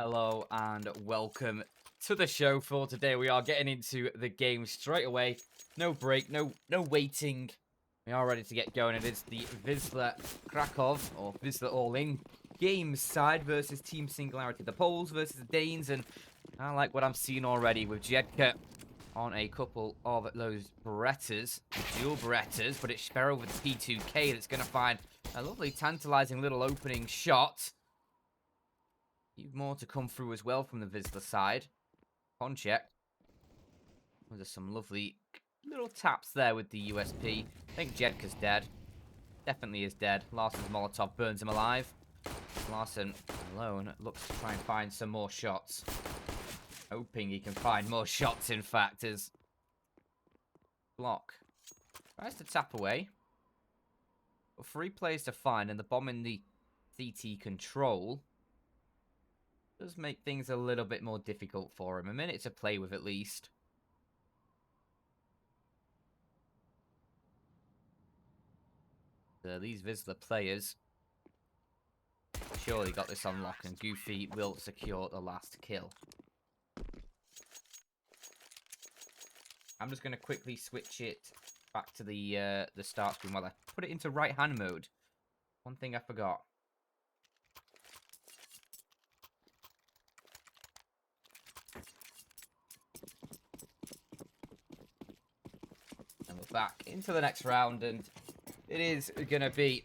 Hello and welcome to the show for today. We are getting into the game straight away. No break, no waiting. We are ready to get going. It is the Wisla Krakow, or Wisla All-In games side versus Team Singularity. The Poles versus the Danes, and I like what I'm seeing already with Jedka on a couple of those Berettas, dual Berettas, but it's Sparrow with the P2K that's going to find a lovely tantalizing little opening shot. More to come through as well from the Wisla side. Ponchek. There's some lovely little taps there with the USP. I think Jedka's dead. Definitely is dead. Larsen's Molotov burns him alive. Larsen alone looks to try and find some more shots. Hoping he can find more shots, in fact, as Block tries to tap away. But 3 players to find, and the bomb in the CT control does make things a little bit more difficult for him. A minute to play with at least. These Wisla players surely got this on lock, and Goofy will secure the last kill. I'm just going to quickly switch it back to the start screen while I put it into right hand mode. One thing I forgot. And we're back into the next round, and it is going to be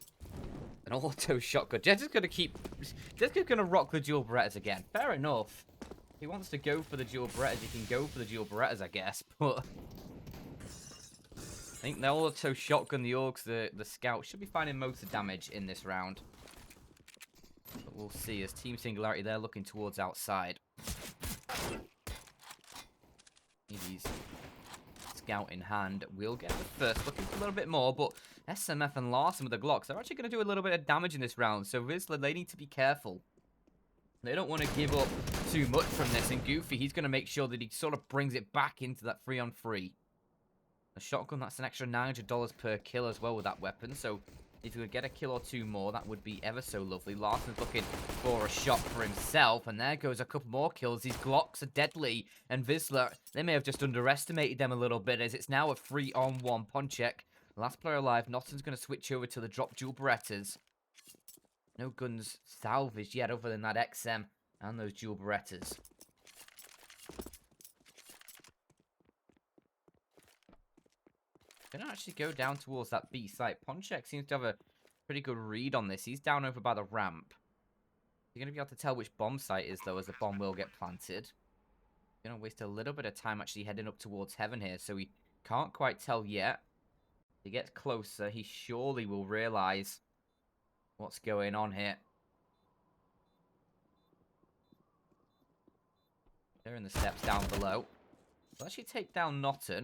an auto shotgun. Jed's going to rock the dual Berettas again. Fair enough. If he wants to go for the dual Berettas, he can go for the dual Berettas, I guess. But I think the auto shotgun, the Orcs, the Scout should be finding most of the damage in this round. But we'll see as Team Singularity, they're looking towards outside. He's Scout in hand. We'll get the first. Looking for a little bit more, but SMF and Larsen with the Glocks, they're actually going to do a little bit of damage in this round. So Wisla, they need to be careful. They don't want to give up too much from this. And Goofy, he's going to make sure that he sort of brings it back into that 3-on-3. A shotgun, that's an extra $900 per kill as well with that weapon. So if you could get a kill or 2 more, that would be ever so lovely. Larsen's looking for a shot for himself, and there goes a couple more kills. These Glocks are deadly, and Wisla, they may have just underestimated them a little bit, as it's now a 3-on-1 Ponchek. Last player alive. Notton's going to switch over to the drop dual Berettas. No guns salvaged yet other than that XM and those dual Berettas. Gonna actually go down towards that B site. Ponchek seems to have a pretty good read on this. He's down over by the ramp. You're gonna be able to tell which bomb site is, though, as the bomb will get planted. Gonna waste a little bit of time actually heading up towards heaven here, so we can't quite tell yet. If he gets closer, he surely will realize what's going on here. They're in the steps down below. We'll actually take down Notton.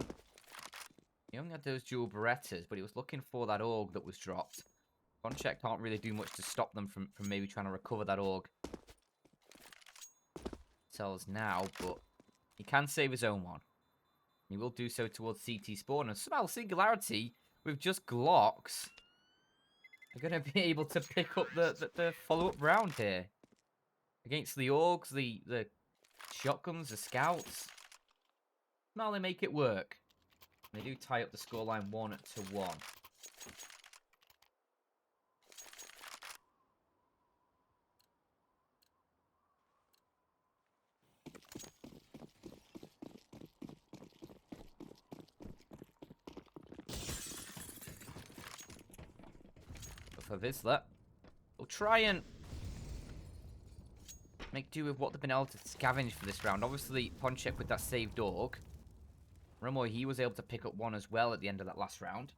He only had those dual Berettas, but he was looking for that AUG that was dropped. Ponchek can't really do much to stop them from maybe trying to recover that AUG. Tells now, but he can save his own one. He will do so towards CT spawn. And somehow Singularity, with just Glocks, are going to be able to pick up the follow-up round here. Against the AUGs, the shotguns, the Scouts. Now they make it work. They do tie up the scoreline 1-1. But for Wisla, we'll try and make do with what they've been able to scavenge for this round. Obviously, Ponchek with that saved AUG. Rumoy, he was able to pick up one as well at the end of that last round.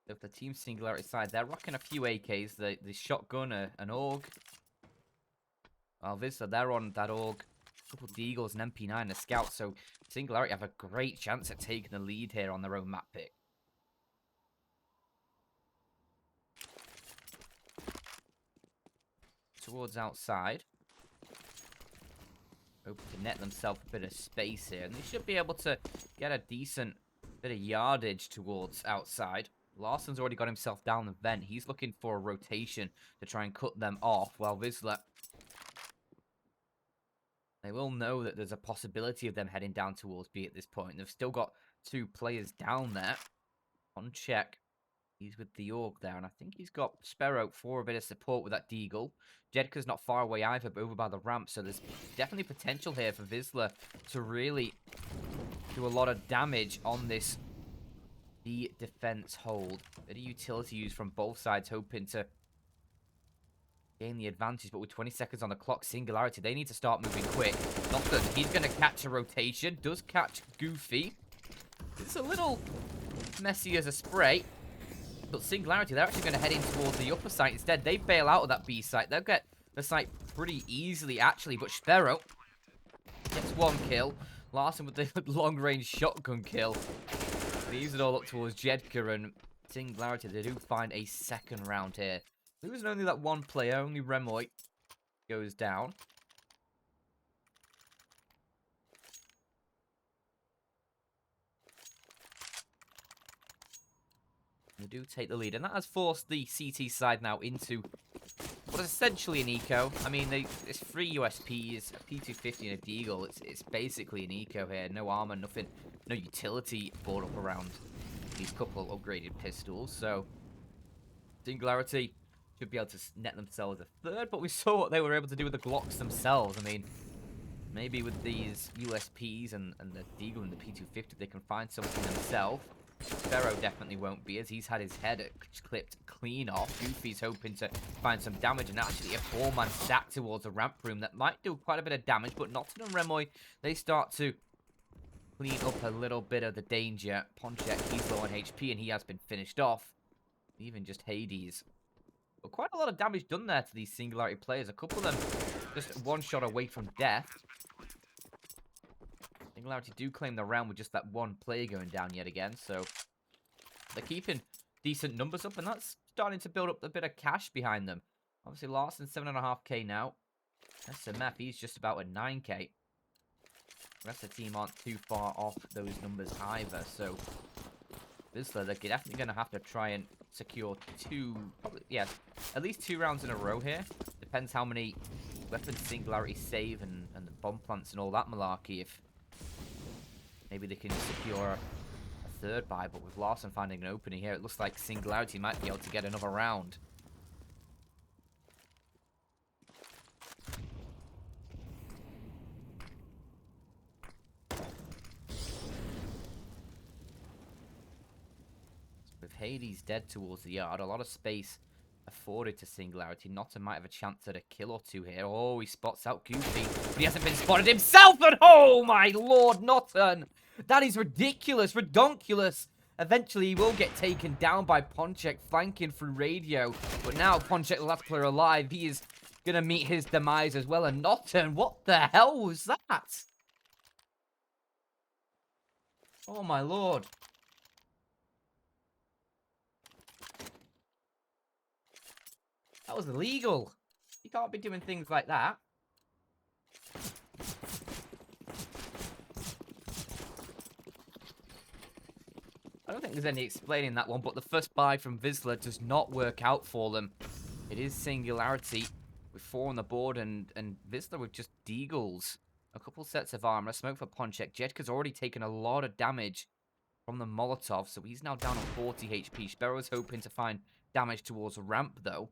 So for the Team Singularity side, they're rocking a few AKs, the shotgun, an AUG. While Wisla, they're on that AUG, a couple of Deagles, an MP9, a Scout. So Singularity have a great chance at taking the lead here on their own map pick. Towards outside. Hoping to net themselves a bit of space here. And they should be able to get a decent bit of yardage towards outside. Larsen's already got himself down the vent. He's looking for a rotation to try and cut them off, while Wisla, they will know that there's a possibility of them heading down towards B at this point. They've still got 2 players down there. On check. He's with the Org there, and I think he's got Sparrow for a bit of support with that Deagle. Jedka's not far away either, but over by the ramp, so there's definitely potential here for Wisla to really do a lot of damage on this B defense hold. Bit of utility use from both sides, hoping to gain the advantage, but with 20 seconds on the clock, Singularity, they need to start moving quick. Nothing. He's going to catch a rotation, does catch Goofy. It's a little messy as a spray. But Singularity, they're actually going to head in towards the upper site instead. They bail out of that B site. They'll get the site pretty easily, actually. But Sparrow gets 1 kill. Larsen with the long-range shotgun kill. Leaves it all up towards Jedka and Singularity. They do find a second round here. Losing only that 1 player. Only Remoy goes down. They do take the lead, and that has forced the CT side now into what is essentially an eco. I mean, it's 3 USPs, a P250 and a Deagle. It's basically an eco here. No armor, nothing, no utility board up around these couple upgraded pistols. So, Singularity should be able to net themselves a third, but we saw what they were able to do with the Glocks themselves. I mean, maybe with these USPs and the Deagle and the P250, they can find something themselves. Sparrow definitely won't be, as he's had his head clipped clean off. Goofy's hoping to find some damage, and actually a 4-man stack towards a ramp room that might do quite a bit of damage, but Nottingham Remoy, they start to clean up a little bit of the danger. Ponchek, he's low on HP, and he has been finished off. Even just Hades. But quite a lot of damage done there to these Singularity players. A couple of them just 1 shot away from death. Singularity do claim the round with just that 1 player going down yet again, so they're keeping decent numbers up, and that's starting to build up a bit of cash behind them. Obviously, Larsen 7.5k now. SMF, he's just about at 9k. The rest of the team aren't too far off those numbers either, so Wisla, they're definitely going to have to try and secure 2, probably, yeah, at least 2 rounds in a row here. Depends how many weapons Singularity save and the bomb plants and all that malarkey. If maybe they can secure a third buy, but with Larsen finding an opening here, it looks like Singularity might be able to get another round. With Hades dead towards the yard, a lot of space afforded to Singularity. Nottingham might have a chance at a kill or 2 here. Oh, he spots out Goofy, but he hasn't been spotted himself, and oh my lord, Nottingham! That is ridiculous, redonkulous. Eventually, he will get taken down by Ponchek, flanking through radio. But now, Ponchek, the last player alive, he is going to meet his demise as well. And Nottingham, what the hell was that? Oh my lord. That was illegal. You can't be doing things like that. I don't think there's any explaining that one, but the first buy from Wisla does not work out for them. It is Singularity with 4 on the board, and Wisla with just Deagles. A couple sets of armor, smoke for Ponchek. Jedka's already taken a lot of damage from the Molotov, so he's now down on 40 HP. Sparrow's hoping to find damage towards a ramp, though.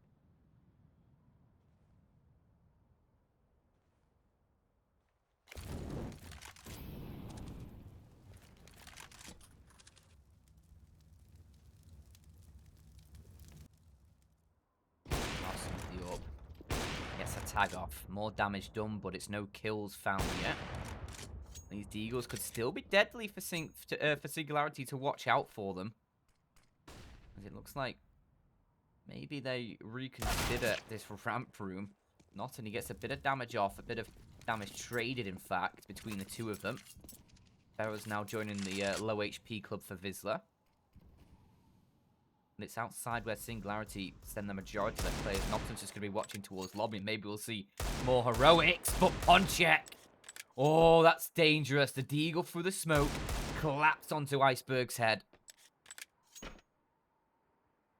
Tag off. More damage done, but it's no kills found yet. These Deagles could still be deadly for Singularity to watch out for them. As it looks like maybe they reconsider this ramp room. Not, and he gets a bit of damage off, a bit of damage traded, in fact, between the 2 of them. Ferro's now joining the low HP club for Wisla. And it's outside where Singularity send the majority of their players. Nottingham's just going to be watching towards lobby. Maybe we'll see more heroics, but Ponchek. Oh, that's dangerous. The Deagle through the smoke collapsed onto Iceberg's head.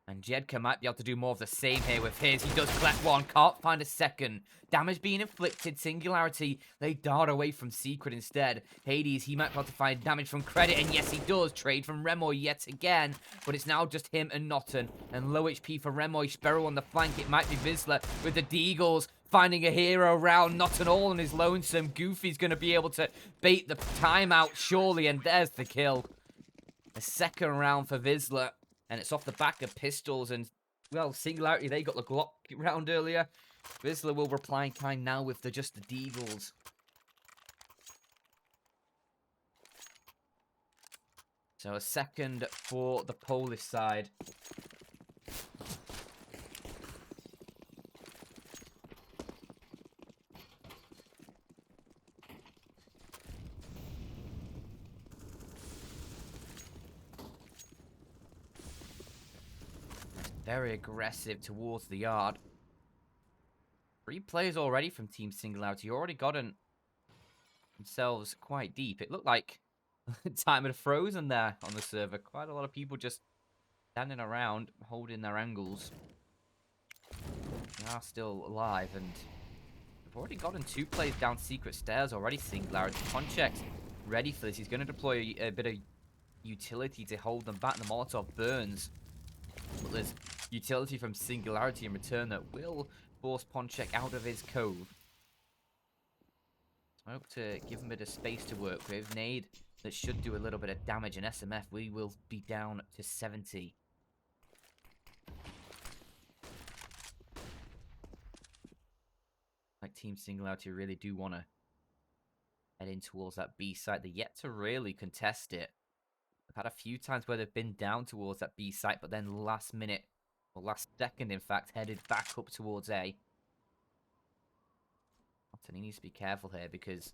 And Jedka might be able to do more of the same here with his. He does collect one, can't find a second. Damage being inflicted. Singularity, they dart away from Secret instead. Hades, he might be able to find damage from Credit, and yes, he does. Trade from Remoy yet again, but it's now just him and Notten. And low HP for Remoy. Sparrow on the flank. It might be Wisla with the Deagles. Finding a hero round, Notten all on his lonesome. Goofy's going to be able to bait the timeout, surely, and there's the kill. A second round for Wisla. And it's off the back of pistols and, well, Singularity, they got the Glock round earlier. Wisla will reply in kind now with just the Deagles. So a second for the Polish side. Very aggressive towards the yard. 3 players already from Team Singularity. Already gotten themselves quite deep. It looked like time had frozen there on the server. Quite a lot of people just standing around, holding their angles. They are still alive, and we've already gotten 2 players down secret stairs already. Singularity. Ponchek's ready for this. He's going to deploy a bit of utility to hold them back. The Molotov burns. But there's utility from Singularity in return that will force Ponchek out of his cove. I hope to give him a bit of space to work with. Nade that should do a little bit of damage. And SMF, we will be down to 70. Like Team Singularity really do want to head in towards that B site. They're yet to really contest it. I've had a few times where they've been down towards that B site, but then last minute, or last second in fact, headed back up towards A. He needs to be careful here because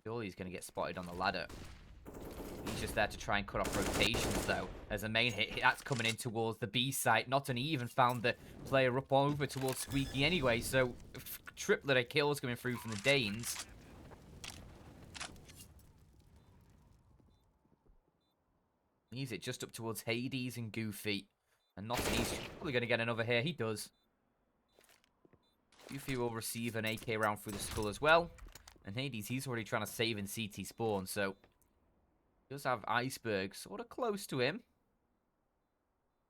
surely he's going to get spotted on the ladder. He's just there to try and cut off rotations though. As a main hit, that's coming in towards the B site. Notten even found the player up over towards Squeaky anyway, so triplet of kills coming through from the Danes. Leaves it just up towards Hades and Goofy. And Notten, he's probably going to get another here. He does. Goofy will receive an AK round through the skull as well. And Hades, he's already trying to save in CT spawn, so he does have Iceberg sort of close to him.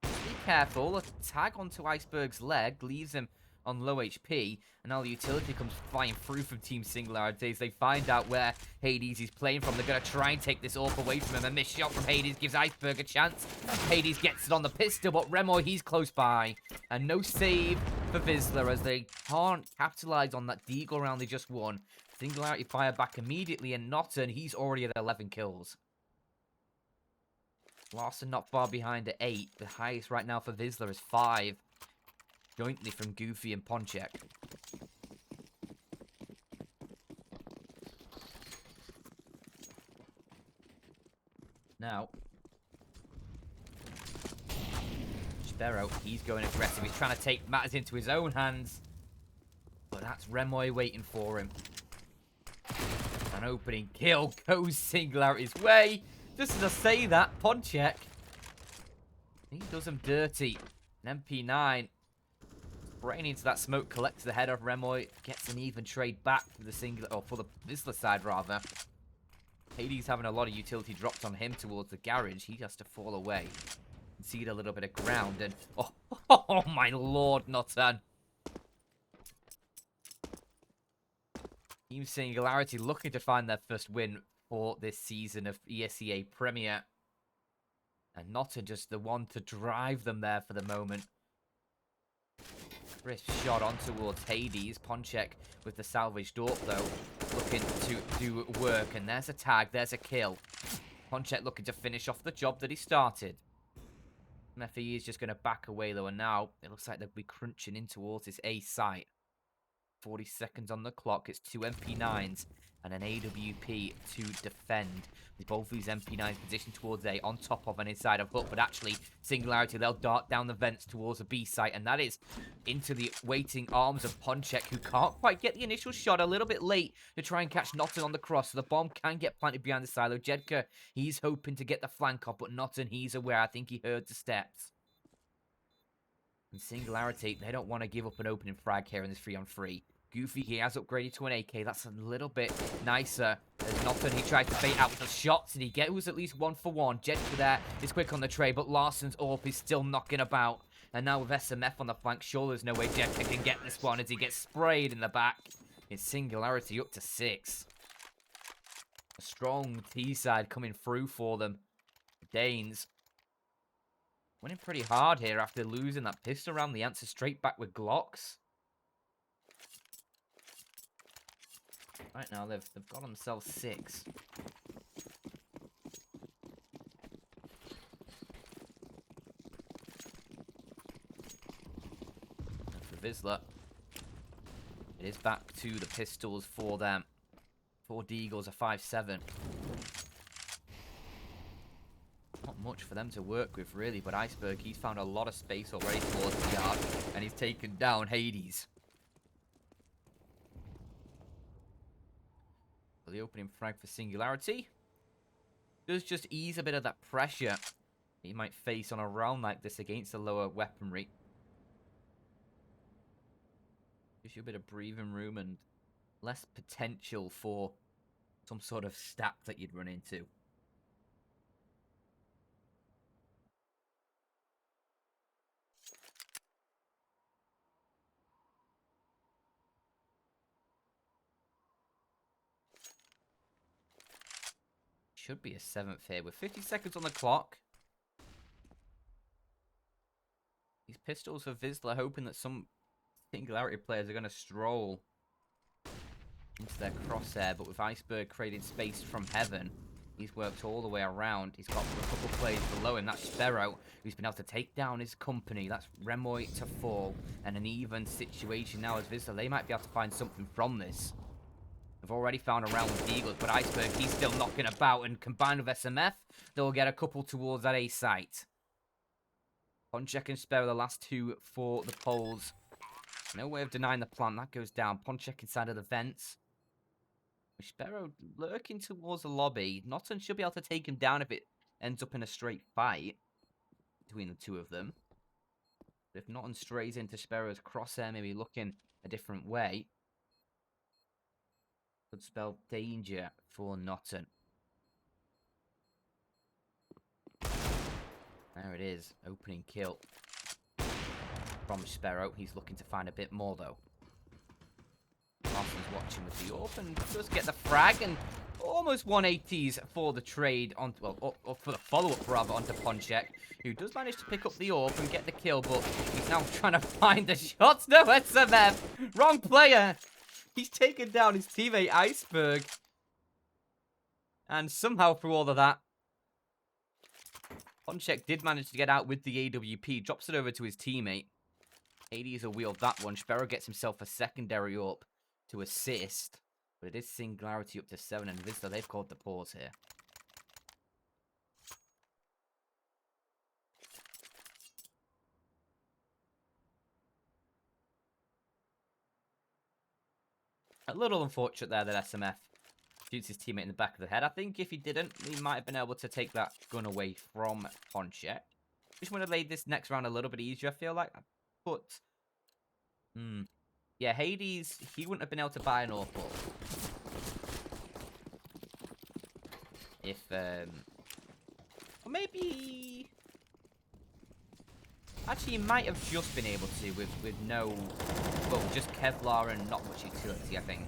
Be careful. A tag onto Iceberg's leg leaves him on low HP, and now the utility comes flying through from Team Singularity as they find out where Hades is playing from. They're going to try and take this AWP away from him. A missed shot from Hades gives Iceberg a chance. Hades gets it on the pistol, but Remoy, he's close by. And no save for Wisla as they can't capitalize on that Deagle round they just won. Singularity fire back immediately, and Notten, he's already at 11 kills. Larson not far behind at 8. The highest right now for Wisla is 5. Jointly from Goofy and Ponchek. Now, Sparrow, he's going aggressive. He's trying to take matters into his own hands. But that's Remoy waiting for him. An opening kill goes Singularity's way. Just as I say that, Ponchek, he does him dirty. An MP9. Spraying into that smoke, collects the head of Remoy, gets an even trade back for the for the Wisla side rather. Hades having a lot of utility dropped on him towards the garage. He has to fall away, concede a little bit of ground, and oh my lord, Notten. Team Singularity looking to find their first win for this season of Esea Premier, and Notten just the one to drive them there for the moment. Crisp shot on towards Hades. Ponchek with the salvaged AWP though, looking to do work. And there's a tag, there's a kill. Ponchek looking to finish off the job that he started. Mephi is just going to back away though, and now it looks like they'll be crunching in towards this A site. 40 seconds on the clock. It's 2 MP9s and an AWP to defend. With both these MP9s positioned towards A, on top of and inside of Hook, but actually Singularity, they'll dart down the vents towards the B site, and that is into the waiting arms of Ponchek, who can't quite get the initial shot, a little bit late to try and catch Notten on the cross, so the bomb can get planted behind the silo. Jedka, he's hoping to get the flank off, but Notten, he's aware. I think he heard the steps. And Singularity, they don't want to give up an opening frag here in this 3-on-3. Goofy, he has upgraded to an AK. That's a little bit nicer. There's nothing. He tried to bait out with the shots, and he was at least 1 for 1. Jetster there is quick on the tray, but Larsen's AWP is still knocking about. And now with SMF on the flank, sure there's no way Jetster can get this one as he gets sprayed in the back. It's Singularity up to 6. A strong T-side coming through for them. Danes winning pretty hard here after losing that pistol round. The answer straight back with Glocks. Right now, they've got themselves 6. And for Wisla, it is back to the pistols for them. 4 Deagles, a 5.7. Not much for them to work with, really, but Iceberg, he's found a lot of space already towards the yard, and he's taken down Hades. The opening frag for Singularity does just ease a bit of that pressure he might face on a round like this against the lower weaponry. Gives you a bit of breathing room and less potential for some sort of stat that you'd run into. Should be a 7th here with 50 seconds on the clock. These pistols for Wisla, hoping that some Singularity players are going to stroll into their crosshair, but with Iceberg creating space from heaven, he's worked all the way around. He's got a couple players below him. That's Sparrow, who's been able to take down his company. That's Remoy to fall, and an even situation now as Wisla. They might be able to find something from this. They've already found a round with Eagles, but Iceberg, he's still knocking about, and combined with SMF, they'll get a couple towards that A site. Ponchek and Sparrow, the last 2 for the Poles. No way of denying the plant. That goes down. Ponchek inside of the vents. Sparrow lurking towards the lobby. Notton should be able to take him down if it ends up in a straight fight between the 2 of them. But if Notton strays into Sparrow's crosshair, maybe looking a different way, could spell danger for Notton. There it is. Opening kill from Sparrow. He's looking to find a bit more, though. Larsen's watching with the AWP and does get the frag, and almost 180s for the trade on, well, or for the follow-up rather, onto Ponchek, who does manage to pick up the AWP and get the kill, but he's now trying to find the shots. No, SMF! Wrong player! He's taken down his teammate Iceberg. And somehow through all of that, Ponchek did manage to get out with the AWP, drops it over to his teammate. Hades will wield that one. Sparrow gets himself a secondary AWP to assist, but it is Singularity up to 7, and Wisla, they've called the pause here. A little unfortunate there that SMF shoots his teammate in the back of the head. I think if he didn't, he might have been able to take that gun away from Ponchek. Just want to made this next round a little bit easier, I feel like. But, yeah, Hades, he wouldn't have been able to buy an awful. If, or maybe... Actually, he might have just been able to with no... Well, just Kevlar and not much utility, I think.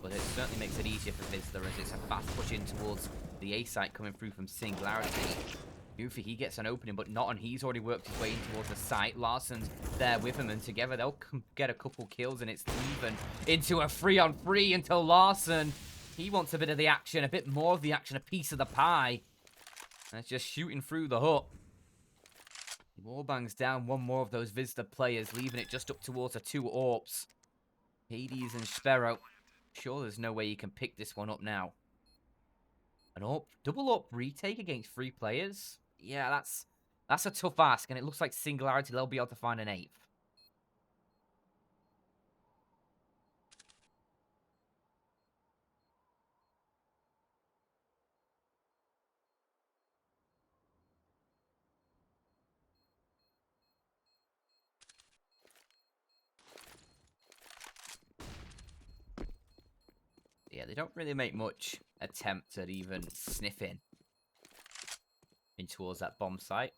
But it certainly makes it easier for Wisla as it's a fast push in towards the A site coming through from Singularity. Goofy, he gets an opening, but not on. He's already worked his way in towards the site. Larsen's there with him, and together they'll get a couple kills, and it's even into a 3-on-3 until Larsen, he wants a bit of the action, a bit more of the action, a piece of the pie. And it's just shooting through the hut. Warbangs down one more of those Wisla players, leaving it just up towards the 2 AWPs. Hades and Sparrow. Sure, there's no way you can pick this one up now. An AWP, double AWP retake against 3 players? Yeah, that's a tough ask, and it looks like Singularity, they'll be able to find an 8th. Yeah, they don't really make much attempt at even sniffing in towards that bomb site.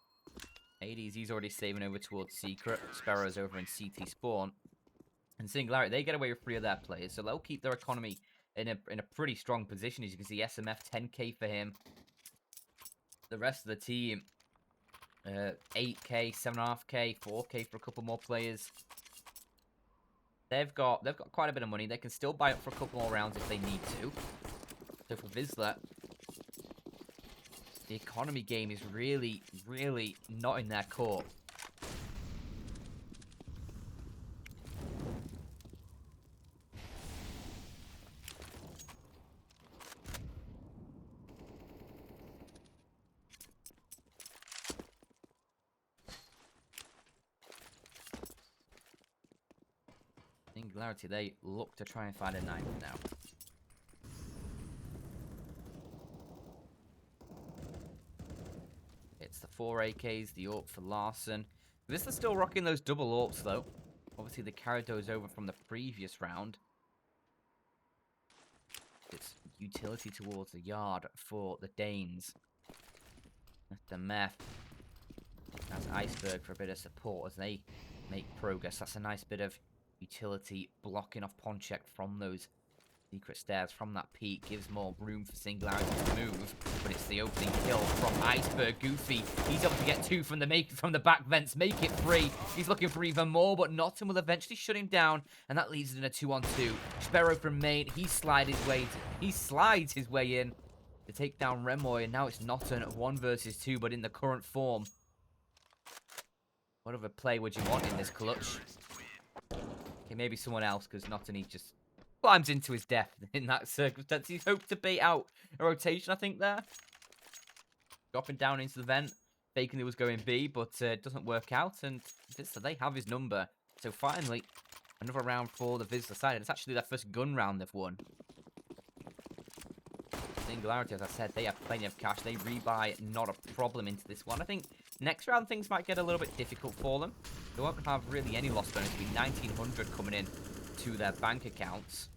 Hades, he's already saving over towards Secret. Sparrow's over in CT spawn. And Singularity, they get away with 3 of their players, so they'll keep their economy in a pretty strong position. As you can see, SMF 10k for him. The rest of the team, 8k, 7.5k, 4k for a couple more players. They've got quite a bit of money. They can still buy up for a couple more rounds if they need to. So for Wisla, the economy game is really, really not in their court. Singularity, they look to try and find a knife now. It's the 4 AKs, the AWP for Larson. This is still rocking those double AWPs though. Obviously they carried those over from the previous round. It's utility towards the yard for the Danes. The meth. That's Iceberg for a bit of support as they make progress. That's a nice bit of utility blocking off Ponchek from those secret stairs from that peak. Gives more room for Singularity to move, but it's the opening kill from Iceberg. Goofy, he's able to get 2 from the back vents, make it 3. He's looking for even more, but Notton will eventually shut him down, and that leaves it in a 2-on-2. Sparrow from main, he slides his way in to take down Remoy, and now it's Notton 1 versus 2, but in the current form. What other play would you want in this clutch? Okay, maybe someone else, because Notton, he just climbs into his death in that circumstance. He hoped to bait out a rotation, I think, there. Dropping down into the vent, faking it was going B, but it doesn't work out, and they have his number. So finally, another round for the Wisla side. It's actually their first gun round they've won. Singularity, as I said, they have plenty of cash. They rebuy, not a problem into this one. I think next round things might get a little bit difficult for them. They won't have really any loss bonus. It'll be 1,900 coming in to their bank accounts.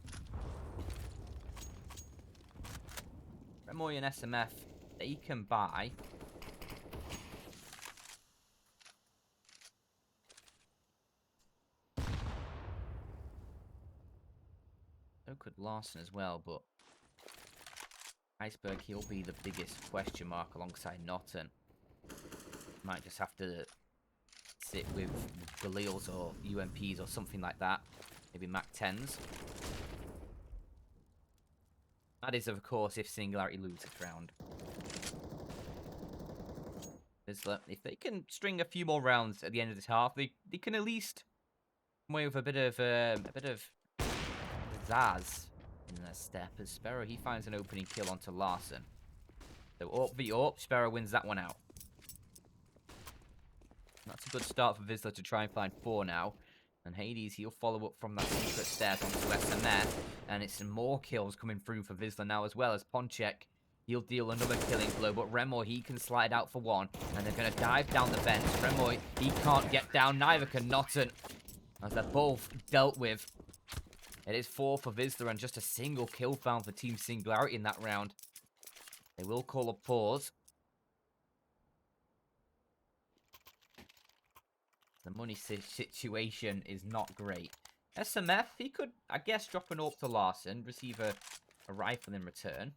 Remoy and SMF, they can buy. So could Larson as well, but Iceberg, he'll be the biggest question mark alongside Notton. Might just have to sit with Galils or UMPs or something like that. Maybe Mac 10s. That is, of course, if Singularity loses round. Wisla, if they can string a few more rounds at the end of this half, they can at least come away with a bit of zazz in their step. As Sparrow, he finds an opening kill onto Larson. So AWP v AWP, Sparrow wins that one out. That's a good start for Wisla to try and find 4 now. And Hades, he'll follow up from that secret stairs onto SMF. And it's some more kills coming through for Wisla now as well as Ponchek. He'll deal another killing blow, but Remoy, he can slide out for 1. And they're going to dive down the vents. Remoy, he can't get down, neither can Notton. As they're both dealt with. It is 4 for Wisla and just a single kill found for Team Singularity in that round. They will call a pause. The money situation is not great. SMF, he could, I guess, drop an AWP to Larson, receive a rifle in return.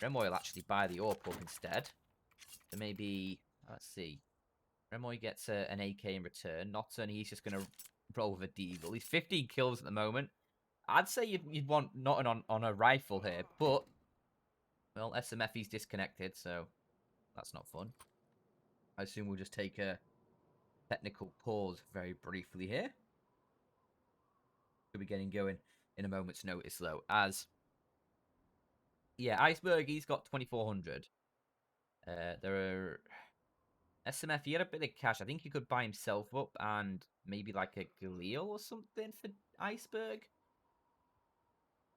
Remoy will actually buy the AWP up instead. So maybe, let's see. Remoy gets an AK in return. Notton, he's just going to roll with a deagle. He's 15 kills at the moment. I'd say you'd want Notton on a rifle here, but, well, SMF, he's disconnected, so that's not fun. I assume we'll just take a technical pause very briefly here. We'll be getting going in a moment's notice, though, as... Yeah, Iceberg, he's got 2,400. There are... SMF, he had a bit of cash. I think he could buy himself up and maybe like a Galil or something for Iceberg.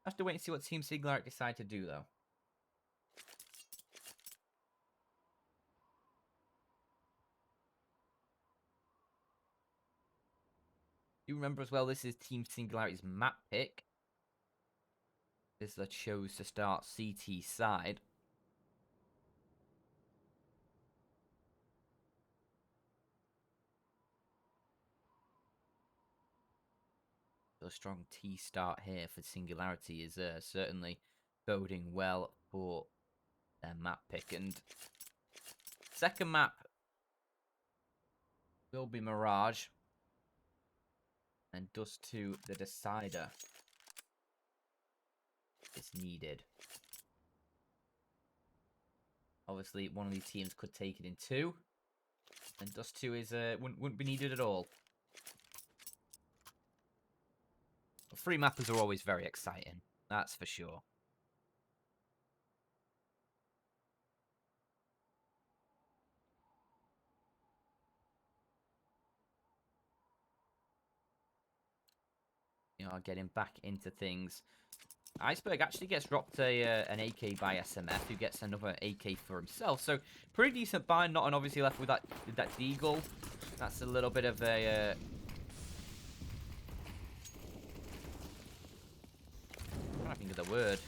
I have to wait and see what Team Singularity decide to do, though. You remember as well, this is Team Singularity's map pick. Wisla chose to start CT side. A strong T start here for Singularity is certainly boding well for their map pick. And second map will be Mirage. And Dust 2, the decider, is needed. Obviously, one of these teams could take it in 2. And Dust 2 is wouldn't be needed at all. Free mappers are always very exciting. That's for sure. You know, getting back into things. Iceberg actually gets dropped an AK by SMF, who gets another AK for himself. So, pretty decent buy. Not obviously left with that deagle. That's a little bit of a... I'm trying to think of the word.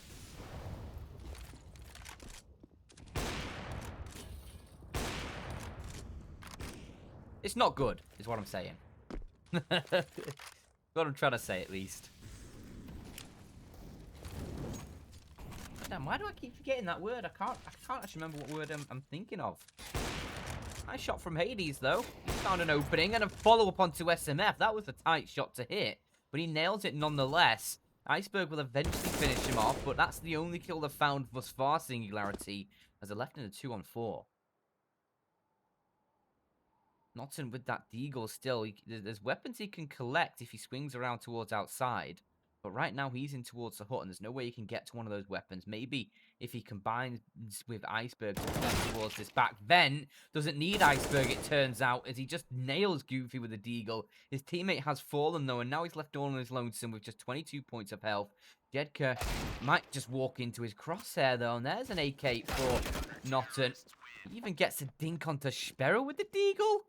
It's not good, is what I'm saying. What I'm trying to say, at least. Damn, why do I keep forgetting that word? I can't actually remember what word I'm thinking of. Nice shot from Hades, though. He found an opening and a follow-up onto SMF. That was a tight shot to hit, but he nails it nonetheless. Iceberg will eventually finish him off, but that's the only kill they've found thus far, Singularity, as they're left in a 2-on-4. Notton with that deagle still. There's weapons he can collect if he swings around towards outside. But right now he's in towards the hut and there's no way he can get to one of those weapons. Maybe if he combines with Iceberg to get towards this back vent. Doesn't need Iceberg, it turns out, as he just nails Goofy with a deagle. His teammate has fallen though, and now he's left all on his lonesome with just 22 points of health. Jedka might just walk into his crosshair though, and there's an AK for Notton. He even gets a dink onto Sparrow with the deagle.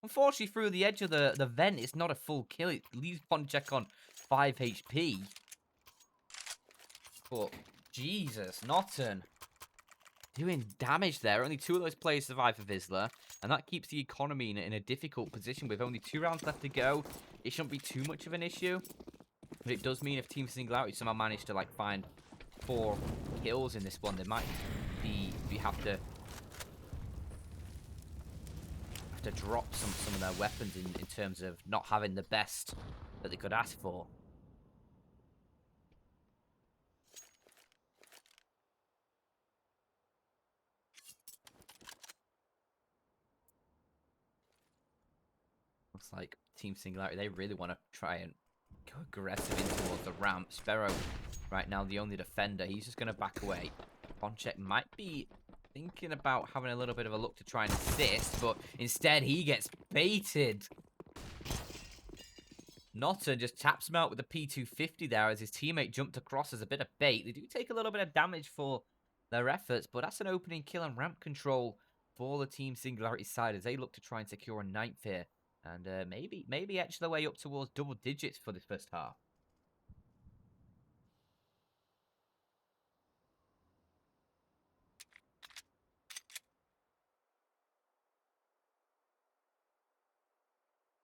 Unfortunately, through the edge of the vent, it's not a full kill. It leaves Ponchek on 5 HP. But, Jesus, Notton doing damage there. Only 2 of those players survive for Wisla, and that keeps the economy in a difficult position with only 2 rounds left to go. It shouldn't be too much of an issue, but it does mean if Team Singularity somehow manage to like find 4 kills in this one, they might have to drop some of their weapons in terms of not having the best that they could ask for. Looks like Team Singularity, they really want to try and go aggressive in towards the ramp. Sparrow, right now, the only defender. He's just going to back away. Ponchek might be thinking about having a little bit of a look to try and assist, but instead he gets baited. Notton just taps him out with the P250 there as his teammate jumped across as a bit of bait. They do take a little bit of damage for their efforts, but that's an opening kill and ramp control for the Team Singularity side as they look to try and secure a 9th here. And maybe etch their way up towards double digits for the first half.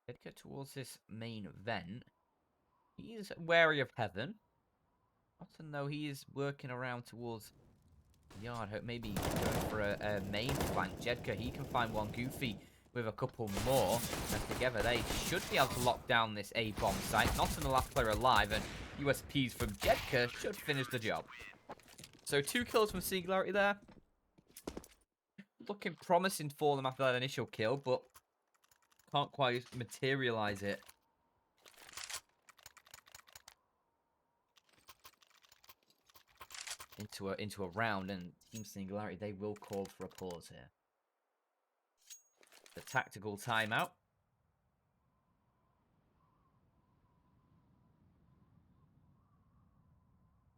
Let's get towards this main vent. He is wary of Heaven. Often though, he is working around towards the yard. Hope maybe going for a main flank. Jedka, he can find one. Goofy with a couple more. And together they should be able to lock down this A-bomb site. Not in the last player alive. And USPs from Jedka should finish the job. So 2 kills from Singularity there. Looking promising for them after that initial kill, but can't quite materialize it. Into a round, and Team Singularity, they will call for a pause here. The tactical timeout.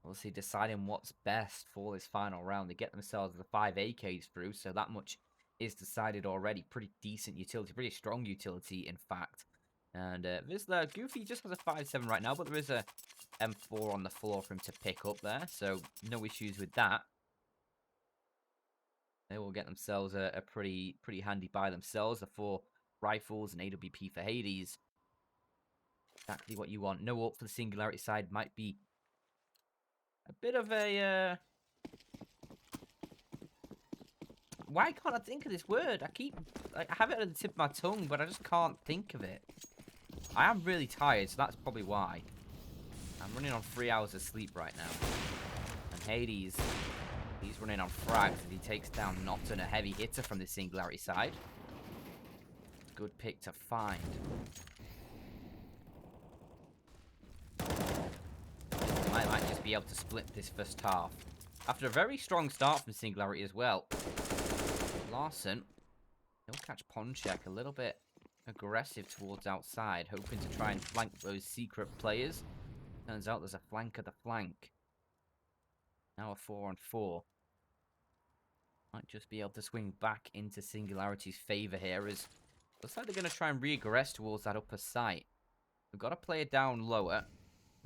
Obviously deciding what's best for this final round. They get themselves the 5 AKs through, so that much is decided already. Pretty decent utility, pretty strong utility, in fact. And Wisla, Goofy just has a 5-7 right now, but there is a M4 on the floor for him to pick up there, so no issues with that. They will get themselves a pretty handy by themselves. The 4 rifles and AWP for Hades. Exactly what you want. No ult for the Singularity side might be a bit of a... Why can't I think of this word? I have it at the tip of my tongue, but I just can't think of it. I am really tired, so that's probably why. I'm running on 3 hours of sleep right now. And Hades, he's running on frags as he takes down Notten, a heavy hitter from the Singularity side. Good pick to find. Might just be able to split this first half. After a very strong start from Singularity as well. Larson, he'll catch Ponchek a little bit aggressive towards outside, hoping to try and flank those secret players. Turns out there's a flank at the flank. Now a 4-on-4. Might just be able to swing back into Singularity's favour here, as looks like they're going to try and regress towards that upper site. We've got a player down lower.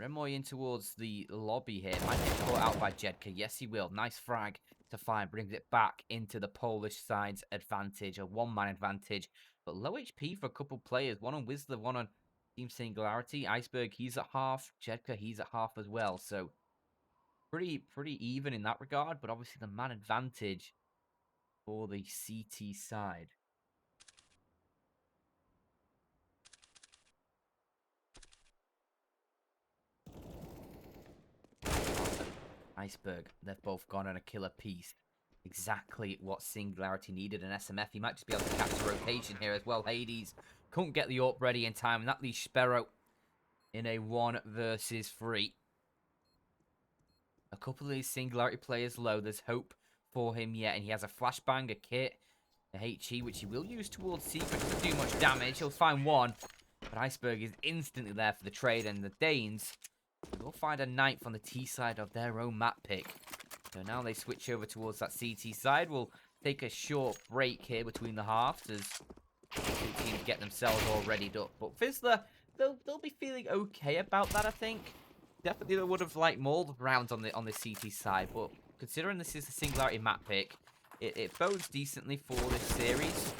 Remoy in towards the lobby here. Might get caught out by Jedka. Yes, he will. Nice frag to find. Brings it back into the Polish side's advantage. A 1-man advantage. But low HP for a couple players. One on Wisla, one on Team Singularity. Iceberg, he's at half. Jedka, he's at half as well. So, pretty even in that regard. But obviously the man advantage for the CT side. Iceberg, they've both gone on a killer piece. Exactly what Singularity needed. An SMF, he might just be able to catch the rotation here as well. Hades couldn't get the AWP ready in time, and that leaves Sparrow in a 1 versus 3. A couple of these Singularity players low. There's hope for him yet, and he has a flashbang, a kit, a HE, which he will use towards Secret. Doesn't do much damage. He'll find one, but Iceberg is instantly there for the trade, and the Danes will find a 9th on the T side of their own map pick. So now they switch over towards that CT side. We'll take a short break here between the halves as the two teams get themselves all readied up. But Wisla, they'll be feeling okay about that, I think. Definitely they would have liked more rounds on the CT side, but considering this is the Singularity map pick, it bodes decently for this series.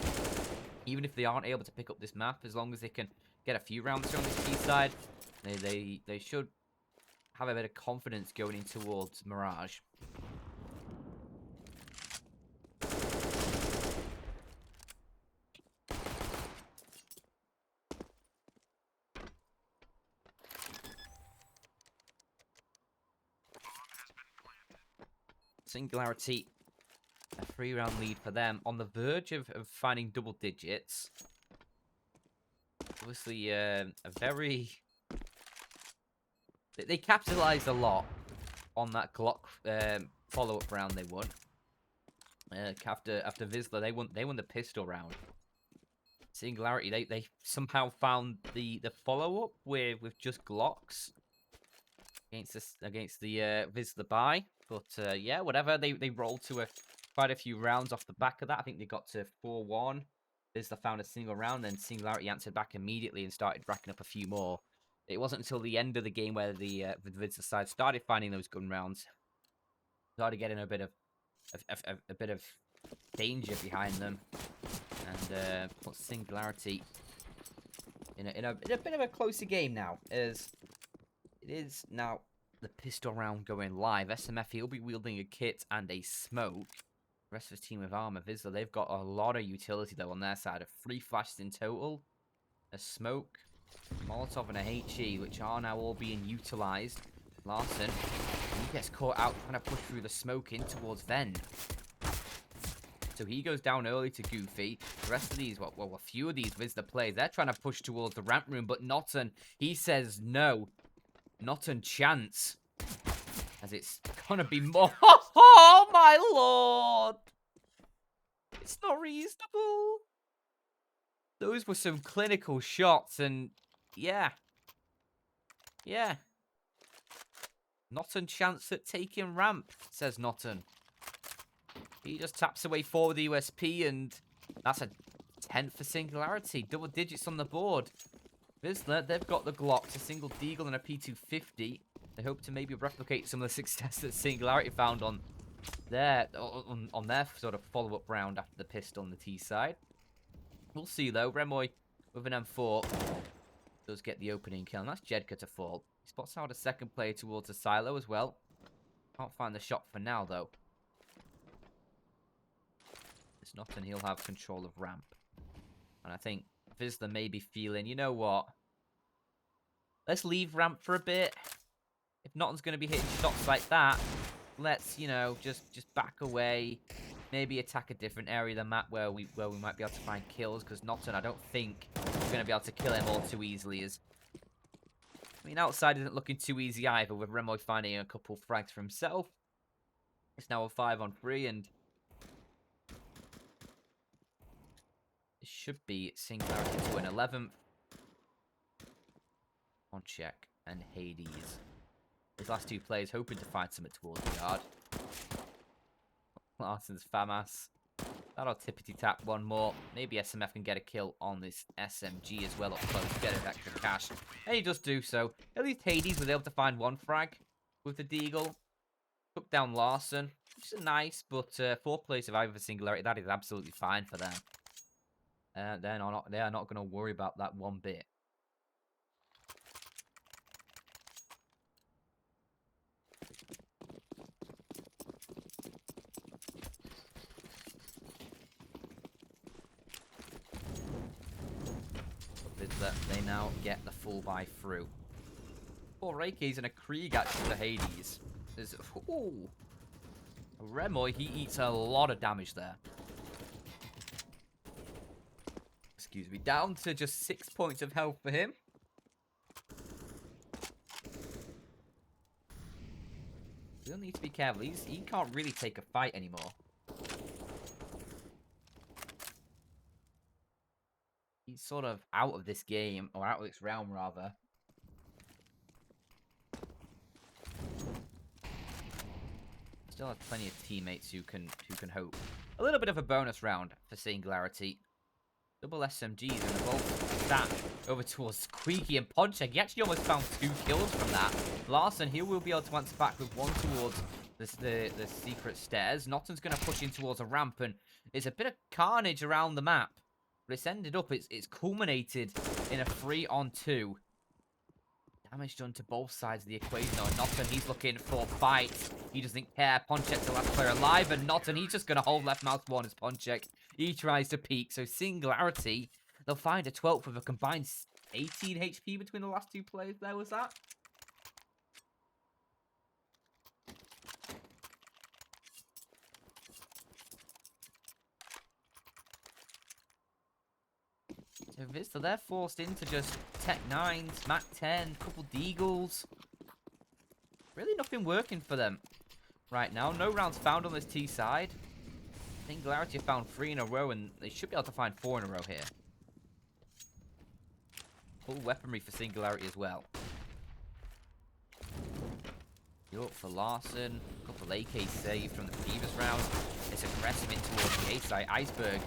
Even if they aren't able to pick up this map, as long as they can get a few rounds on this T side, they should have a bit of confidence going in towards Mirage. Singularity, a 3-round lead for them, on the verge of finding double digits. Obviously, a very... They capitalized a lot on that Glock follow-up round they won. After Wisla, they won the pistol round. Singularity, they somehow found the follow-up with just Glocks against the Wisla buy. But yeah, whatever. They rolled to quite a few rounds off the back of that. I think they got to 4-1. Wisla found a single round, then Singularity answered back immediately and started racking up a few more. It wasn't until the end of the game where the Wisla side started finding those gun rounds, started getting a bit of danger behind them, and put Singularity in a bit of a closer game now, as it is now the pistol round going live. SMF, he'll be wielding a kit and a smoke. The rest of his team with armor. Wisla, they've got a lot of utility though on their side. 3 flashes in total, a smoke, Molotov, and a HE, which are now all being utilized. Larson, he gets caught out trying to push through the smoke in towards Ven. So he goes down early to Goofy. The rest of these, well, a few of these Wisla players, they're trying to push towards the ramp room, but Notten, he says no. Notten chance. As it's gonna be more. Oh my lord! It's not reasonable. Those were some clinical shots, and yeah. Yeah. Notten chance at taking ramp, says Notten. He just taps away forward the USP, and that's a 10th for Singularity. Double digits on the board. Wisla, they've got the Glocks, a single Deagle and a P250. They hope to maybe replicate some of the success that Singularity found on their sort of follow-up round after the pistol on the T side. We'll see though. Remoy with an M4 does get the opening kill, and that's Jedka to fall. He spots out a second player towards a silo as well. Can't find the shot for now though. It's not, and he'll have control of ramp. And I think Wisla may be feeling, you know what? Let's leave ramp for a bit. If Notton's going to be hitting shots like that, let's, you know, just back away. Maybe attack a different area of the map where we might be able to find kills. Because Notton, I don't think we're going to be able to kill him all too easily. I mean, outside isn't looking too easy either, with Remoy finding a couple frags for himself. It's now a 5-on-3, and it should be Singularity to an 11th. On check, and Hades. His last two players hoping to find something towards the yard. Larson's FAMAS. That'll tippity-tap one more. Maybe SMF can get a kill on this SMG as well up close. Get an extra cash. And he does do so. At least Hades was able to find one frag with the Deagle. Took down Larson. Which is nice, but 4 players survivor for Singularity. That is absolutely fine for them. They are not going to worry about that one bit. That they now get the full buy through. 4 Reikis and a Krieg actually to Hades. There's, ooh. Remoy, he eats a lot of damage there. Excuse me. Down to just 6 points of health for him. We'll need to be careful. He can't really take a fight anymore. He's sort of out of this game, or out of this realm, rather. Still has plenty of teammates who can hope. A little bit of a bonus round for Singularity. Double SMGs and the both stat over towards Squeaky and Ponchek. He actually almost found 2 kills from that. Larson, he will be able to answer back with one towards the secret stairs. Notton's going to push in towards a ramp, and there's a bit of carnage around the map. But it's ended up, it's culminated in a 3-on-2. Damage done to both sides of the equation. No, Notton, he's looking for fight. He doesn't care. Ponchek's the last player alive, and Notton, he's just going to hold left mouse one as Ponchek. He tries to peek. So Singularity, they'll find a 12th with a combined 18 HP between the last 2 players there, was that? So Wisla, they're forced into just Tech 9s, Mac 10, couple Deagles. Really nothing working for them right now. No rounds found on this T side. Singularity have found 3 in a row, and they should be able to find 4 in a row here. Full weaponry for Singularity as well. You're up for Larson. A couple AK saved from the previous round. It's aggressive in towards the A side. Iceberg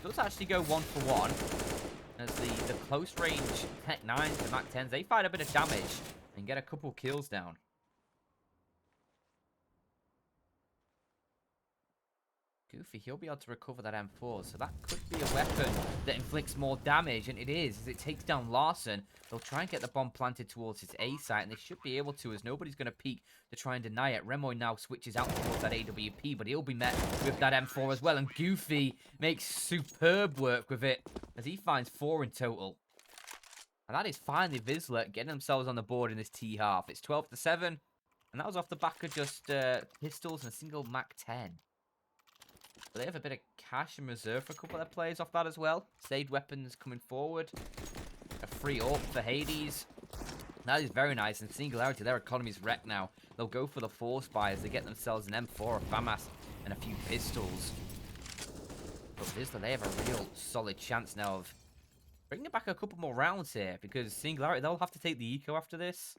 does actually go 1-for-1. As the close range Tech 9s to Mac 10s, they find a bit of damage and get a couple kills down. Goofy, he'll be able to recover that M4, so that could be a weapon that inflicts more damage, and it is, as it takes down Larson. They'll try and get the bomb planted towards his A site, and they should be able to, as nobody's going to peek to try and deny it. Remoy now switches out towards that AWP, but he'll be met with that M4 as well, and Goofy makes superb work with it, as he finds 4 in total. And that is finally Wisla getting themselves on the board in this T half. It's 12-7, and that was off the back of just pistols and a single Mac 10. But they have a bit of cash in reserve for a couple of their players off that as well. Saved weapons coming forward. A free AWP for Hades. That is very nice. And Singularity, their economy's wrecked now. They'll go for the force buy as they get themselves an M4, a FAMAS, and a few pistols. But Wisla, they have a real solid chance now of bringing back a couple more rounds here. Because Singularity, they'll have to take the eco after this.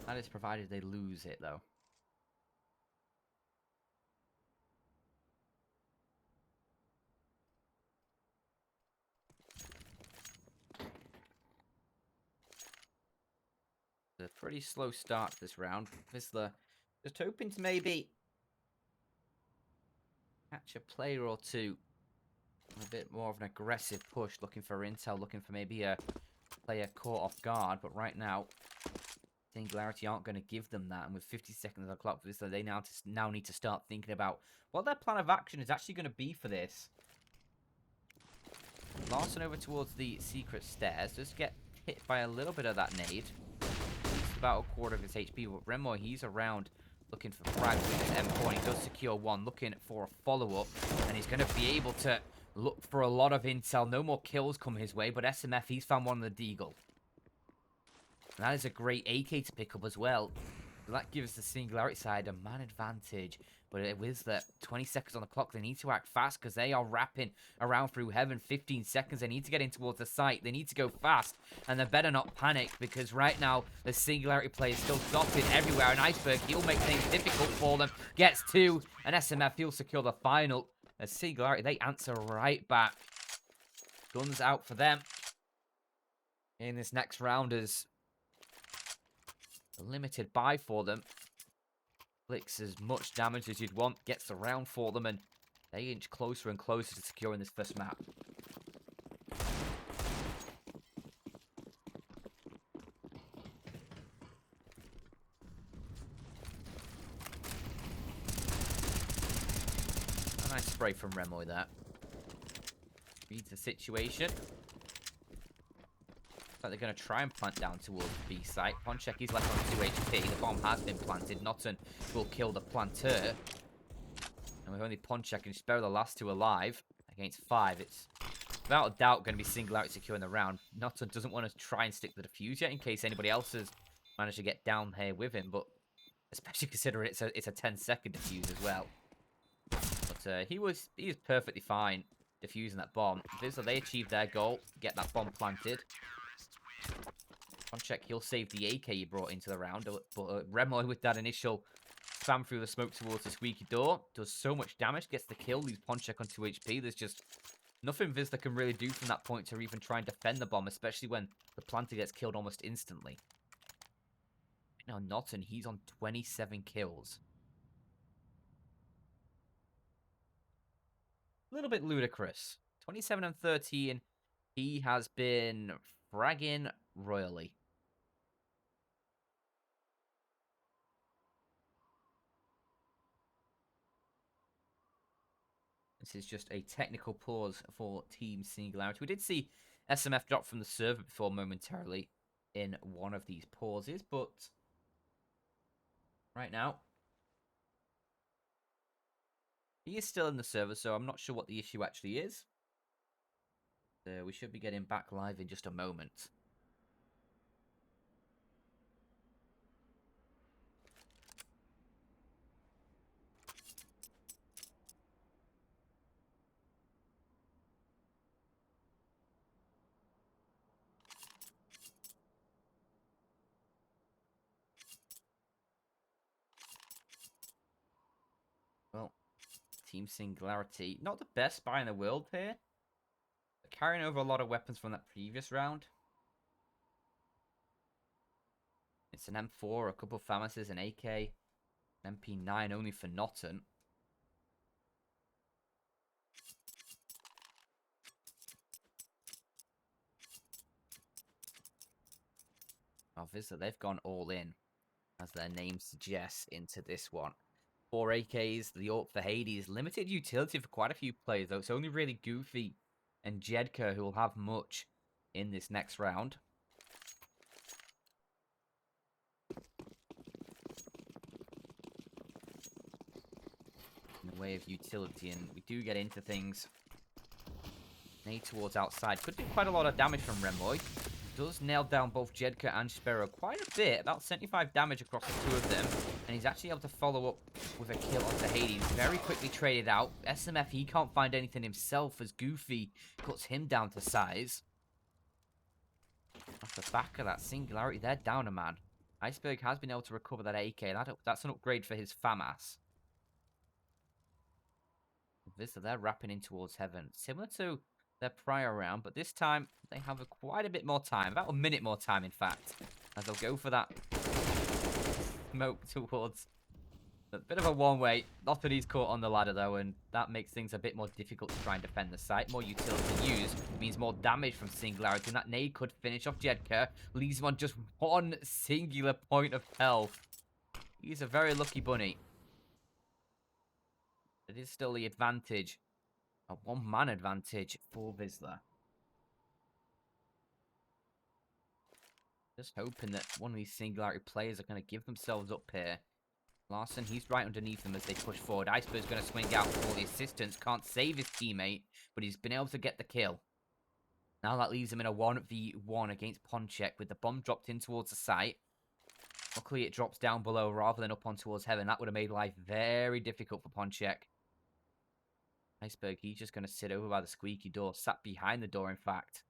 That is provided they lose it, though. a pretty slow start to this round. Wisla just hoping to maybe catch a player or two. A bit more of an aggressive push, looking for intel, looking for maybe a player caught off guard. But right now, Singularity aren't going to give them that. And with 50 seconds on the clock for this, they now need to start thinking about what their plan of action is actually going to be for this. Larson over towards the secret stairs. Just get hit by a little bit of that nade. It's about a quarter of his HP. But Remo, he's around looking for frags with his M4. And he does secure one, looking for a follow-up. And he's going to be able to look for a lot of intel. No more kills come his way. But SMF, he's found one on the Deagle. And that is a great AK to pick up as well. So that gives the Singularity side a man advantage. But with the 20 seconds on the clock, they need to act fast because they are wrapping around through heaven. 15 seconds, they need to get in towards the site. They need to go fast, and they better not panic because right now, the Singularity player is still dotted everywhere. An Iceberg, he'll make things difficult for them. Gets two, and SMF, he'll secure the final. As Singularity, they answer right back. Guns out for them in this next round as a limited buy for them. Flicks as much damage as you'd want, gets the round for them, and they inch closer and closer to securing this first map. A nice spray from Remo there. Reads the situation. Like they're going to try and plant down towards the B site. Ponchek, he's left on 2 HP. The bomb has been planted. Notton will kill the planter. And with only Ponchek and Sparrow the last two alive against 5, it's without a doubt going to be Singularity securing the round. Notton doesn't want to try and stick the defuse yet in case anybody else has managed to get down here with him. But especially considering it's a 10-second defuse as well. But he is perfectly fine defusing that bomb. Wisla, they achieved their goal. Get that bomb planted. Ponchek, he'll save the AK he brought into the round, but Remo with that initial spam through the smoke towards the squeaky door does so much damage, gets the kill, leaves Ponchek on 2 HP. There's just nothing Wisla can really do from that point to even try and defend the bomb, especially when the planter gets killed almost instantly. Now Notton, he's on 27 kills. A little bit ludicrous. 27 and 13. He has been fragging royally. This is just a technical pause for Team Singularity. We did see SMF drop from the server before momentarily in one of these pauses, but right now he is still in the server, so I'm not sure what the issue actually is. We should be getting back live in just a moment. Well, Team Singularity, not the best buy in the world here. They're carrying over a lot of weapons from that previous round. It's an M4, a couple of FAMASes, an AK, an MP9 only for Notton. Well, Wisla, they've gone all in, as their name suggests, into this one. 4 AKs, the AWP for Hades. Limited utility for quite a few players, though. It's only really Goofy and Jedka who will have much in this next round. In the way of utility, and we do get into things. Nade towards outside. Could do quite a lot of damage from Remboy. Does nail down both Jedka and Sparrow quite a bit. About 75 damage across the two of them. And he's actually able to follow up with a kill onto Hades. Very quickly traded out. SMF, he can't find anything himself as Goofy cuts him down to size. Off the back of that Singularity, they're down a man. Iceberg has been able to recover that AK. That's an upgrade for his FAMAS. Wisla, they're wrapping in towards heaven. Similar to their prior round, but this time they have quite a bit more time, about a minute more time, in fact, as they'll go for that smoke towards a bit of a one-way. Nothing he's caught on the ladder, though, and that makes things a bit more difficult to try and defend the site. More utility used means more damage from Singularity, and that nade could finish off Jedka, leaves him on just one singular point of health. He's a very lucky bunny. It is still the advantage, a one-man advantage for Wisla. Just hoping that one of these Singularity players are going to give themselves up here. Larson, he's right underneath them as they push forward. Iceberg's going to swing out for the assistance. Can't save his teammate, but he's been able to get the kill. Now that leaves him in a 1v1 against Ponchek with the bomb dropped in towards the site. Luckily, it drops down below rather than up on towards heaven. That would have made life very difficult for Ponchek. Iceberg, he's just going to sit over by the squeaky door. Sat behind the door, in fact.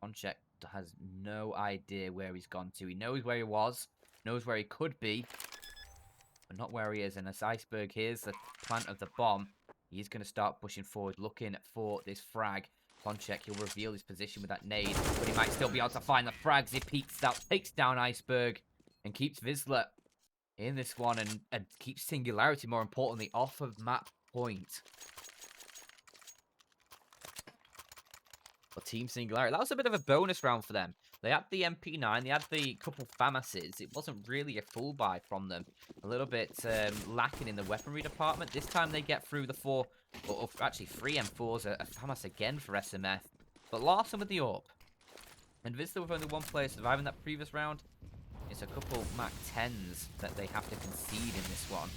Ponchek has no idea where he's gone to. He knows where he was, knows where he could be, but not where he is. And as Iceberg hears the plant of the bomb, he's going to start pushing forward, looking for this frag. Ponchek, he'll reveal his position with that nade, but he might still be able to find the frags. He peeks out, takes down Iceberg, and keeps Wisla in this one, and keeps Singularity, more importantly, off of map point. Well, Team Singularity, that was a bit of a bonus round for them. They had the MP9, they had the couple FAMASs. It wasn't really a full buy from them. A little bit lacking in the weaponry department. This time they get through the four, or actually 3 M4s, a FAMAS again for SMF. But Larson with the AWP. And Wisla with only one player surviving that previous round. It's a couple Mac 10s that they have to concede in this one.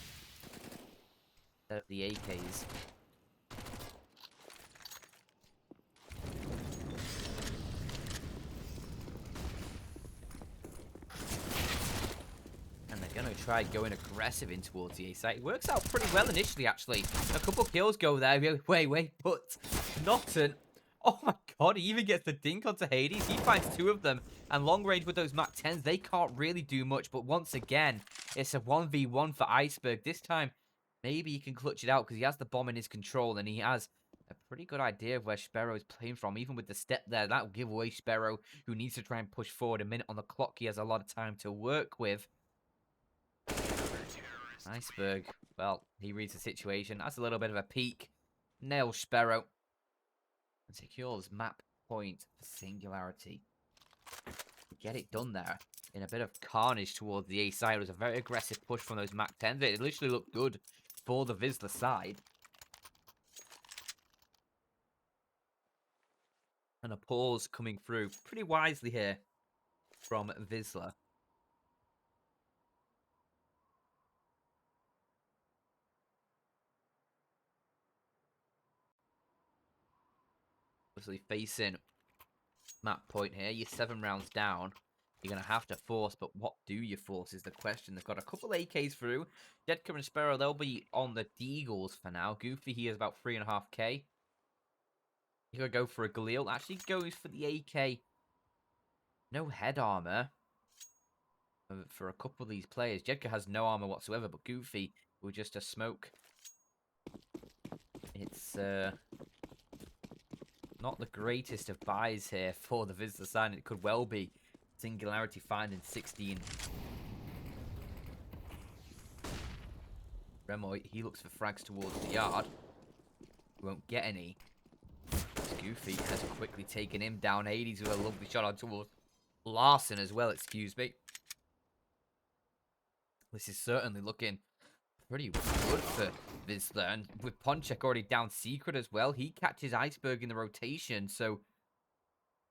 Instead of the AKs. Going to try going aggressive in towards the A site. It works out pretty well initially, actually. A couple kills go there. Wait, but Norton. Oh my god, he even gets the dink onto Hades. He finds 2 of them. And long range with those Mac 10s, they can't really do much. But once again, it's a 1v1 for Iceberg. This time, maybe he can clutch it out because he has the bomb in his control. And he has a pretty good idea of where Sparrow is playing from. Even with the step there, that will give away Sparrow, who needs to try and push forward. A minute on the clock, he has a lot of time to work with. Iceberg, well, he reads the situation. That's a little bit of a peek. Nails Sparrow. And secures map point for Singularity. Get it done there. In a bit of carnage towards the A side. It was a very aggressive push from those Mac 10s. It literally looked good for the Wisla side. And a pause coming through pretty wisely here from Wisla. Obviously facing map point here. You're 7 rounds down. You're going to have to force, but what do you force is the question. They've got a couple AKs through. Jedka and Sparrow, they'll be on the Deagles for now. Goofy, he is about 3.5k. He's going to go for a Galil. Actually goes for the AK. No head armor for a couple of these players. Jedka has no armor whatsoever, but Goofy with just a smoke. It's not the greatest of buys here for the Wisla side. It could well be Singularity finding 16. Remo, he looks for frags towards the yard. He won't get any. Goofy has quickly taken him down. Hades with a lovely shot on towards Larson as well, excuse me. This is certainly looking pretty good for Wisla. And with Ponchek already down Secret as well, he catches Iceberg in the rotation. So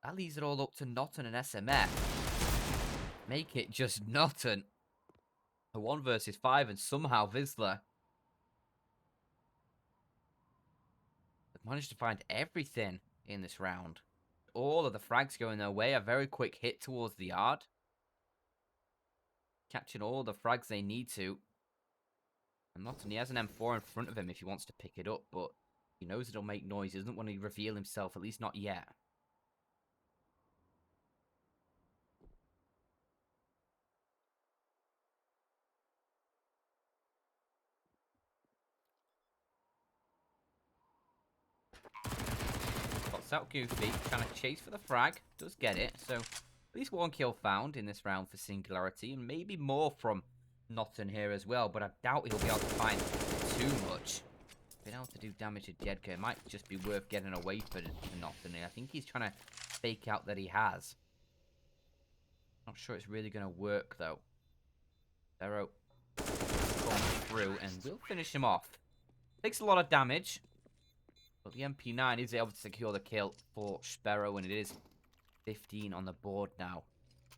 that leaves it all up to Norton and SMF. Make it just Norton. A 1 versus 5, and somehow Wisla managed to find everything in this round. All of the frags going their way. A very quick hit towards the yard. Catching all the frags they need to. And Norton, he has an M4 in front of him if he wants to pick it up, but he knows it'll make noise. He doesn't want to reveal himself, at least not yet. Starts out goofy, trying to chase for the frag. Does get it, so at least 1 kill found in this round for Singularity, and maybe more from Notten here as well, but I doubt he'll be able to find too much. Been able to do damage to Jedka. It might just be worth getting away for Notten here. I think he's trying to fake out that he has. Not sure it's really going to work, though. Sparrow comes through, and we'll finish him off. Takes a lot of damage, but the MP9 is able to secure the kill for Sparrow, and it is 15 on the board now.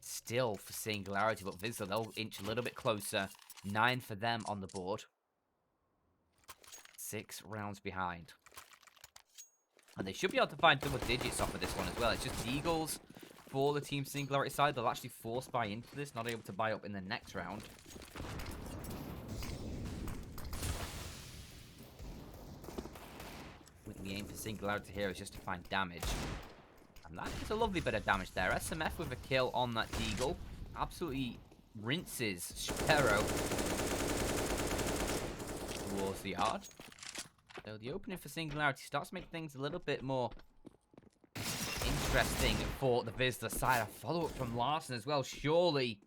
Still for Singularity, but Wisla, they'll inch a little bit closer. 9 for them on the board. 6 rounds behind. And they should be able to find double digits off of this one as well. It's just Deagles for the Team Singularity side. They'll actually force buy into this, not able to buy up in the next round. With the aim for Singularity here is just to find damage. And that is a lovely bit of damage there. SMF with a kill on that Deagle. Absolutely rinses Sparrow towards the yard. So the opening for Singularity starts to make things a little bit more interesting for the Wisla side. A follow-up from Larson as well. Surely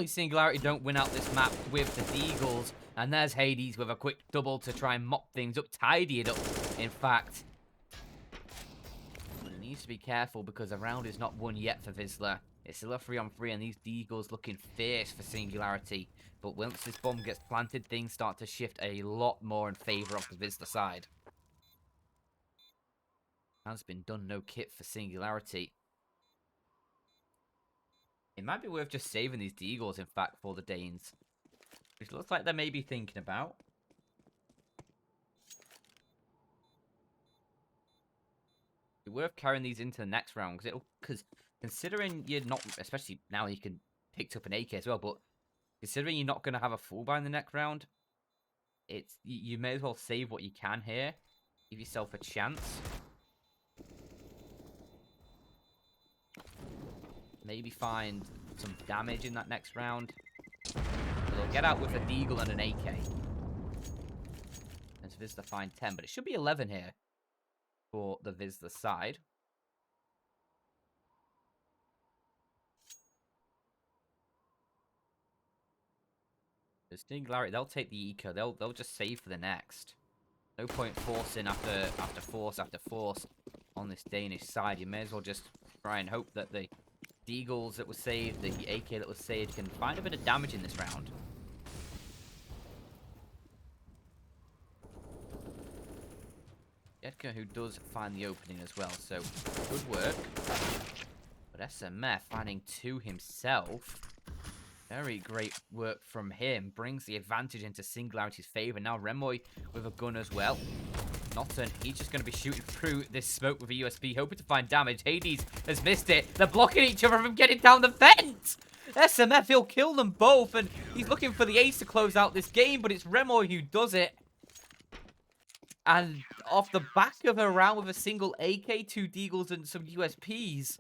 Singularity don't win out this map with the Deagles. And there's Hades with a quick double to try and mop things up, tidy it up, in fact. But it needs to be careful because the round is not won yet for Wisla. It's still a 3-on-3, and these Deagles looking fierce for Singularity. But once this bomb gets planted, things start to shift a lot more in favor of the Wisla side. Has been done, no kit for Singularity. It might be worth just saving these Deagles, in fact, for the Danes. Which looks like they may be thinking about. It's worth carrying these into the next round, because considering you're not, especially now you can pick up an AK as well, but considering you're not going to have a full buy in the next round, you may as well save what you can here. Give yourself a chance. Maybe find some damage in that next round. So they'll get out with a Deagle and an AK. As Wisla find 10, but it should be 11 here for the Wisla side. The Singularity, they'll take the eco. They'll just save for the next. No point forcing after force after force on this Danish side. You may as well just try and hope that the Deagles that was saved, the AK that was saved, can find a bit of damage in this round. Jedka, who does find the opening as well, so good work. But SMF finding 2 himself. Very great work from him. Brings the advantage into Singularity's favor. Now Remoy with a gun as well. Notten, he's just going to be shooting through this smoke with a USB, hoping to find damage. Hades has missed it. They're blocking each other from getting down the vent. SMF, he'll kill them both, and he's looking for the ace to close out this game, but it's Remoy who does it. And off the back of a round with a single AK, 2 Deagles, and some USPs,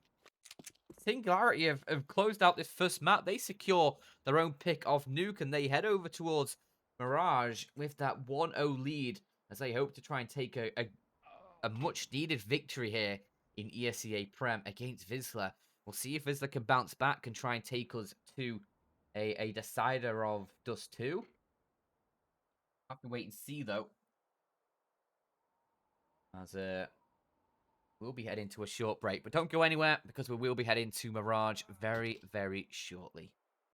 Singularity have closed out this first map. They secure their own pick of Nuke, and they head over towards Mirage with that 1-0 lead, as they hope to try and take a much-needed victory here in Esea Prem against Wisla. We'll see if Wisla can bounce back and try and take us to a decider of Dust 2. Have to wait and see, though. As we'll be heading to a short break. But don't go anywhere, because we will be heading to Mirage very, very shortly.